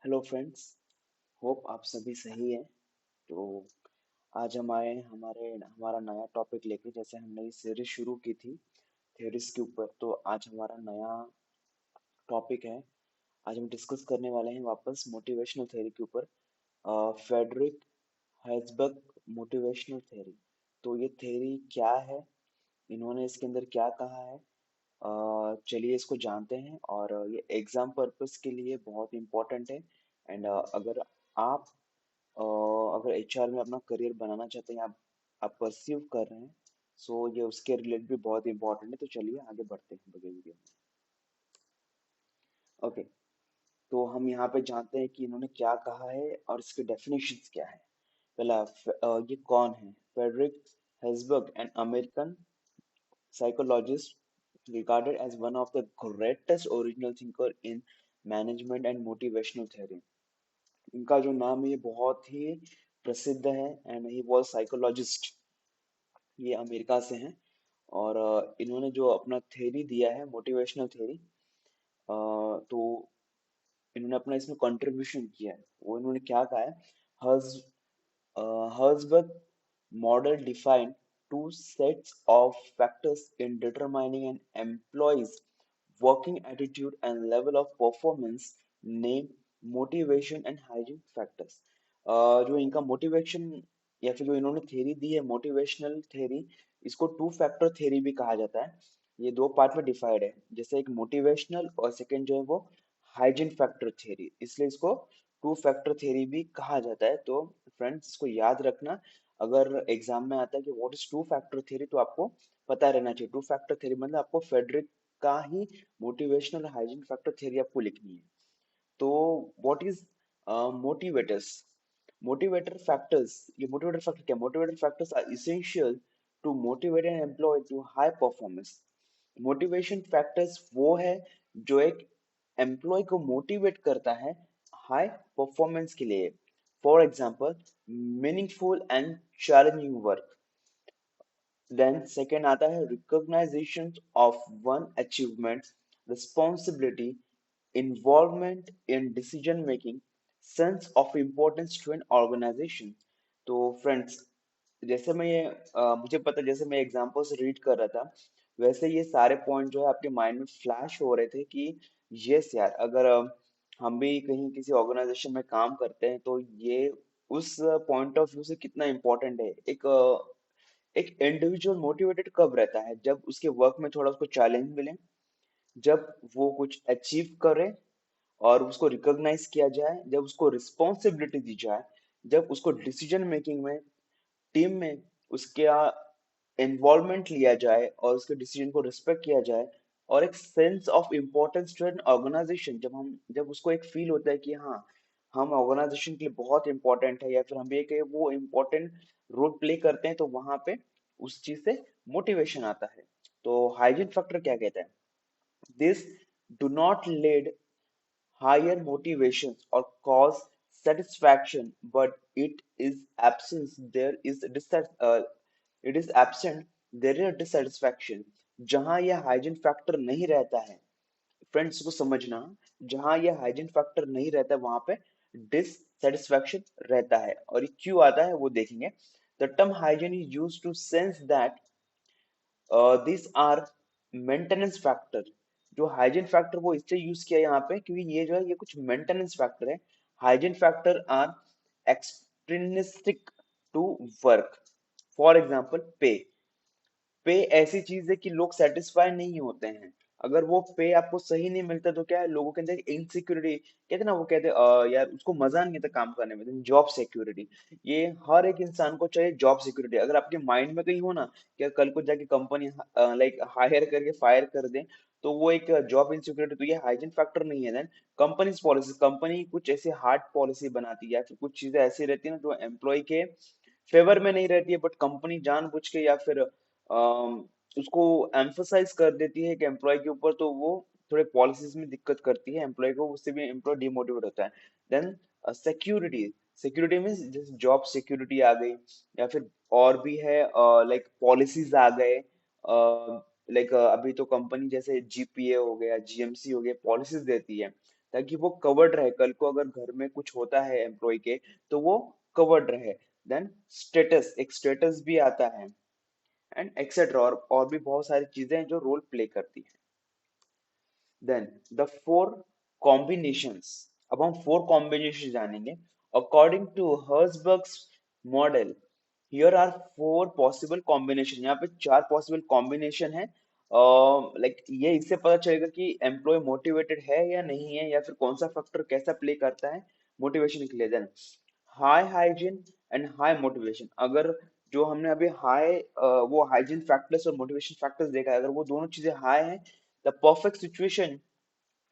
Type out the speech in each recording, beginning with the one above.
Hello friends. Hope आप सभी सही हैं। तो आज हम आए हैं हमारा नया टॉपिक लेके। जैसे हमने ये सीरीज शुरू की थी थ्योरीज के ऊपर, तो आज हमारा नया टॉपिक है। आज हम डिस्कस करने वाले हैं वापस मोटिवेशनल थ्योरी के ऊपर। Frederick Herzberg motivational theory. तो ये थ्योरी क्या है, इन्होंने इसके अंदर क्या कहा है, चलिए इसको जानते हैं। और ये एग्जाम पर्पस के लिए बहुत इंपॉर्टेंट है। एंड अगर आप अ, अगर एचआर में अपना करियर बनाना चाहते हैं, आप परस्यू कर रहे हैं, सो ये उसके रिलेटेड भी बहुत इंपॉर्टेंट है। तो चलिए आगे बढ़ते हैं बगे वीडियो में। ओके, तो हम यहाँ पे जानते हैं कि इन्होंने क्या कहा है और इसके डेफिनेशंस क्या है। पहला, ये कौन है? Frederick Herzberg, an American psychologist regarded as one of the greatest original thinker in management and motivational theory। इनका जो नाम है ये बहुत ही प्रसिद्ध है, एंड ही वाज साइकोलॉजिस्ट। ये अमेरिका से हैं। और इन्होंने जो अपना थ्योरी दिया है मोटिवेशनल थ्योरी, तो इन्होंने अपना इसमें कंट्रीब्यूशन किया है। वो इन्होंने क्या कहा है? हर्ज Herzberg model defined two sets of factors in determining an employee's working attitude and level of performance, named motivation and hygiene factors। जो इनका मोटिवेशन या फिर जो इन्होंने थ्योरी दी है मोटिवेशनल थ्योरी, इसको टू फैक्टर थ्योरी भी कहा जाता है। ये दो पार्ट में डिवाइड है, जैसे एक मोटिवेशनल और सेकंड जो है वो हाइजीन फैक्टर थ्योरी, इसलिए इसको टू फैक्टर थ्योरी भी कहा जाता है। तो फ्रेंड्स इसको याद रखना। अगर एग्जाम में आता है कि what is two factor theory, तो आपको पता रहना चाहिए। टू फैक्टर थ्योरी मतलब आपको फेडरिक का ही मोटिवेशनल हाइजीन फैक्टर थ्योरी आपको लिखनी है। तो what is motivators? Motivator factors, ये मोटिवेटर फैक्टर क्या? Motivator factors are essential to motivate an employee to high performance. Motivation factors वो है जो एक एम्प्लॉय को मोटिवेट करता है हाई परफॉर्मेंस के लिए। For example, meaningful and challenging work. Then second आता है recognition of one achievement, responsibility, involvement in decision making, sense of importance to an organisation. तो फ्रेंड्स, जैसे मैं ये मुझे पता, जैसे मैं एग्जांपल से रीड कर रहा था, वैसे ये सारे पॉइंट जो है आपके माइंड में फ्लैश हो रहे थे कि यस यार, अगर हम भी कहीं किसी ऑर्गेनाइजेशन में काम करते हैं तो ये उस पॉइंट ऑफ व्यू से कितना इम्पोर्टेंट है। एक इंडिविजुअल मोटिवेटेड कब रहता है? जब उसके वर्क में थोड़ा उसको चैलेंज मिले, जब वो कुछ अचीव करे और उसको रिकॉग्नाइज किया जाए, जब उसको रिस्पॉन्सिबिलिटी दी जाए, जब उसको डिसीजन मेकिंग में, टीम में उसके इन्वॉल्वमेंट लिया जाए और उसके डिसीजन को रिस्पेक्ट किया जाए, और एक sense of importance to an organisation, जब उसको एक फील होता है कि हाँ, हम ऑर्गेनाइजेशन के लिए बहुत इंपॉर्टेंट है, या फिर हम एक वो इम्पोर्टेंट रोल प्ले करते हैं, तो वहां पे उस चीज से मोटिवेशन आता है। तो हाइजीन फैक्टर क्या कहता है? This do not lead higher motivations or cause satisfaction, but it is absent there is dissatisfaction। जहां यह हाइजीन फैक्टर नहीं रहता है, फ्रेंड्स को समझना, जहां यह हाइजीन फैक्टर नहीं रहता है वहां पे डिससेटिस्फैक्शन रहता है। और ये क्यों आता है वो देखेंगे। The term hygiene is used to sense that this are maintenance factor. जो हाइजीन फैक्टर वो इससे यूज किया यहाँ पे क्योंकि ये जो है ये कुछ मेंटेनेंस फैक्टर है। Hygiene factor are extrinsic to work. For example, pay. Pay ऐसी चीज है कि लोग सेटिस्फाई नहीं होते हैं। अगर वो पे आपको सही नहीं मिलता तो क्या है, लोगों के अंदर इनसिक्योरिटी, कहते हैं ना, वो कहते हैं यार उसको मजा नहीं आता काम करने में। जॉब सिक्योरिटी, ये हर एक इंसान को चाहिए। जॉब सिक्योरिटी अगर आपके माइंड में कहीं हो ना, क्या कल को जाके कंपनी लाइक हायर करके फायर कर दे, तो वो एक जॉब इनसिक्योरिटी, तो ये हाइजीन फैक्टर नहीं है। देन कंपनीज पॉलिसी, कंपनी कुछ ऐसी हार्ड पॉलिसी बनाती है या फिर कुछ चीजें ऐसी रहती है ना जो एम्प्लॉय के फेवर में नहीं रहती है, बट कंपनी जानबूझ के या फिर उसको एम्फसाइज कर देती है कि एम्प्लॉय के ऊपर, तो वो थोड़े पॉलिसीज में दिक्कत करती है एम्प्लॉय को, उससे भी एम्प्लॉय डिमोटिवेट होता है। देन सिक्योरिटी, सिक्योरिटी मीन्स जैसे जॉब सिक्योरिटी आ गई, या फिर और भी है लाइक पॉलिसीज आ गए। लाइक अभी तो कंपनी जैसे जीपीए हो गया, जीएमसी हो गया, पॉलिसीज देती है। ताकि वो कवर्ड रहे, कल को अगर घर में कुछ होता है एम्प्लॉय के तो वो कवर्ड रहे। देन स्टेटस, एक स्टेटस भी आता है, एंड एक्सेट्रा, और भी बहुत सारी चीजें हैं जो रोल प्ले करती हैं। देन द फोर कॉम्बिनेशंस, अब हम फोर कॉम्बिनेशन जानेंगे according to Herzberg's model. Here are four possible combination, यहाँ पे चार पॉसिबल कॉम्बिनेशन है। लाइक ये इससे पता चलेगा कि एम्प्लॉय मोटिवेटेड है या नहीं है, या फिर कौन सा फैक्टर कैसा प्ले करता है मोटिवेशन के लिए। Then high hygiene and high motivation, अगर जो हमने अभी हाई वो हाइजीन फैक्टर्स और मोटिवेशन फैक्टर्स देखा है, अगर वो दोनों चीजें हाई हैं, the perfect situation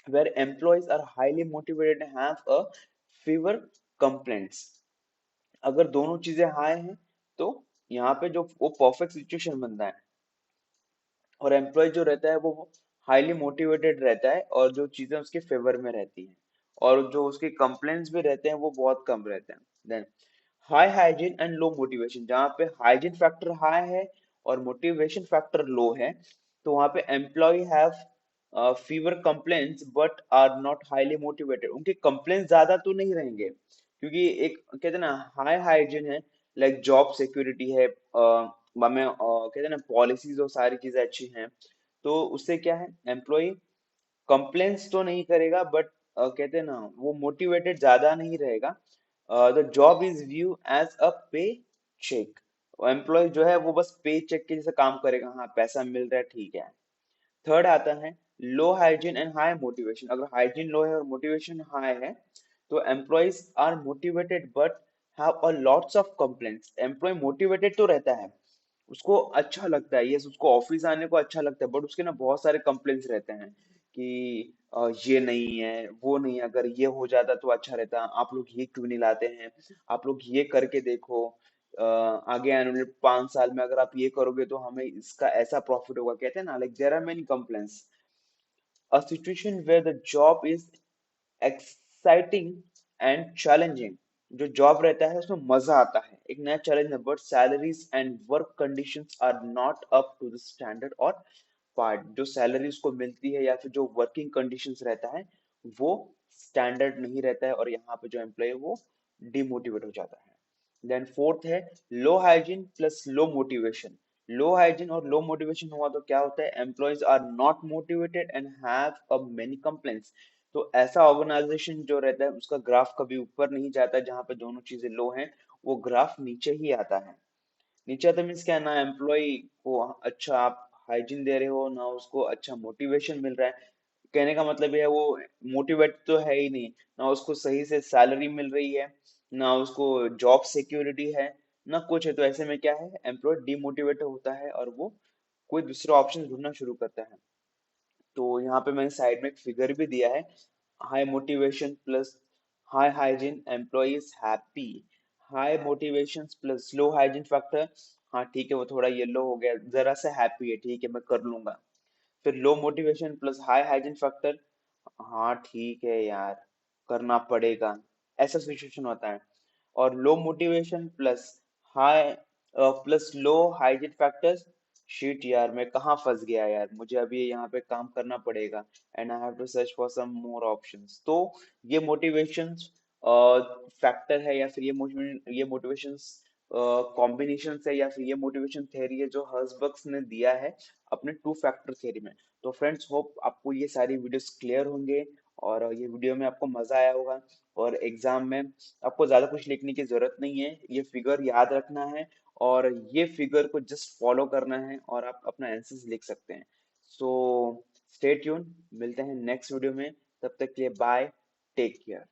where employees are highly motivated and have a fewer complaints। अगर दोनों चीजें हाई हैं तो यहाँ पे जो वो परफेक्ट सिचुएशन बनता है, और एम्प्लॉय जो रहता है वो हाईली मोटिवेटेड रहता है, और जो चीजें उसके फेवर में रहती हैं, और जो उसके कंप्लेंट्स भी रहते हैं वो बहुत कम रहते हैं। Then high hygiene and low motivation, जहाँ पे हाइजीन फैक्टर हाई है और मोटिवेशन फैक्टर लो है, तो वहाँ पे employees have fewer complaints but are not highly motivated. उनके कंप्लेंट्स ज्यादा तो नहीं रहेंगे, क्योंकि एक कहते हैं ना हाई हाइजीन है, लाइक जॉब सिक्योरिटी है, में कहते हैं ना पॉलिसीज और सारी चीजें अच्छी हैं, तो उससे क्या है एम्प्लॉय कंप्लेंट्स तो नहीं करेगा, बट कहते हैं ना वो मोटिवेटेड ज्यादा नहीं रहेगा। The job is viewed as a pay cheque, employ जो है वो बस पे चेक के जैसे काम करेगा, हाँ पैसा मिल रहा है ठीक है। थर्ड आता है low hygiene and high motivation, अगर हाइजीन लो है और मोटिवेशन हाई है, तो employees are motivated but have a lots of complaints. Employee motivated तो रहता है, उसको अच्छा लगता है, यस उसको ऑफिस आने को अच्छा लगता है, बट उसके ना बहुत सारे कंप्लेंट्स रहते हैं कि ये नहीं है वो नहीं है, अगर ये हो जाता तो अच्छा रहता, आप लोग ये क्यों नहीं लाते हैं, आप लोग ये करके देखो, आगे आने वाले 5 साल में अगर आप ये करोगे तो हमें इसका ऐसा प्रॉफिट होगा, कहते हैं ना like there are many complaints. A situation where the job is exciting and challenging, जो जॉब रहता है उसमें मजा आता है, एक नया चैलेंज है, but salaries and work conditions are not up to the standard, और पार्ट जो सैलरी उसको मिलती है या फिर जो वर्किंग कंडीशंस रहता है वो स्टैंडर्ड नहीं रहता है, और यहाँ पे जो एम्प्लॉय है वो डिमोटिवेट हो जाता है। देन फोर्थ है low hygiene plus low motivation. Low hygiene और लो मोटिवेशन हुआ तो क्या होता है, employees are not motivated and have a many complaints. तो ऐसा ऑर्गेनाइजेशन जो रहता है उसका ग्राफ कभी ऊपर नहीं जाता, जहां पे दोनों चीजें लो हैं वो ग्राफ नीचे ही आता है। नीचे आता मीन्स क्या, ना एम्प्लॉय को अच्छा आप हाइजीन दे रहे हो, ना उसको अच्छा मोटिवेशन मिल रहा है। कहने का मतलब ये है वो मोटिवेट तो है ही नहीं, ना उसको सही से सैलरी मिल रही है, ना उसको जॉब सिक्योरिटी है, ना कुछ है। तो ऐसे में क्या है एम्प्लॉय डिमोटिवेट होता है और वो कोई दूसरा ऑप्शन ढूंढना शुरू करता है। तो यहाँ पे मैंने साइड में एक फिगर भी दिया है, high motivation plus high hygiene employee is happy, high motivation plus low hygiene factor, हाँ ठीक है वो थोड़ा येलो हो गया, जरा सा हैप्पी है, ठीक है मैं कर लूंगा। फिर लो motivation plus high hygiene factor, हाँ ठीक है यार करना पड़ेगा, ऐसा सिचुएशन होता है। और low motivation plus high plus low hygiene factors, shit यार मैं कहाँ फंस गया यार, मुझे अभी यहाँ पे काम करना पड़ेगा, and I have to search for some more options. तो ये मोटिवेशन फैक्टर है, या फिर ये मोटिवेशन कॉम्बिनेशन है, या फिर ये मोटिवेशन थ्योरी है जो हर्सबर्ग्स ने दिया है अपने टू फैक्टर थ्योरी में। तो फ्रेंड्स होप आपको ये सारी वीडियोस क्लियर होंगे, और ये वीडियो में आपको मजा आया होगा, और एग्जाम में आपको ज्यादा कुछ लिखने की जरूरत नहीं है, ये फिगर याद रखना है, और ये फिगर को जस्ट फॉलो करना है और आप अपना आंसर्स लिख सकते हैं। सो स्टे ट्यून, मिलते हैं नेक्स्ट वीडियो में, तब तक के लिए बाय, टेक केयर।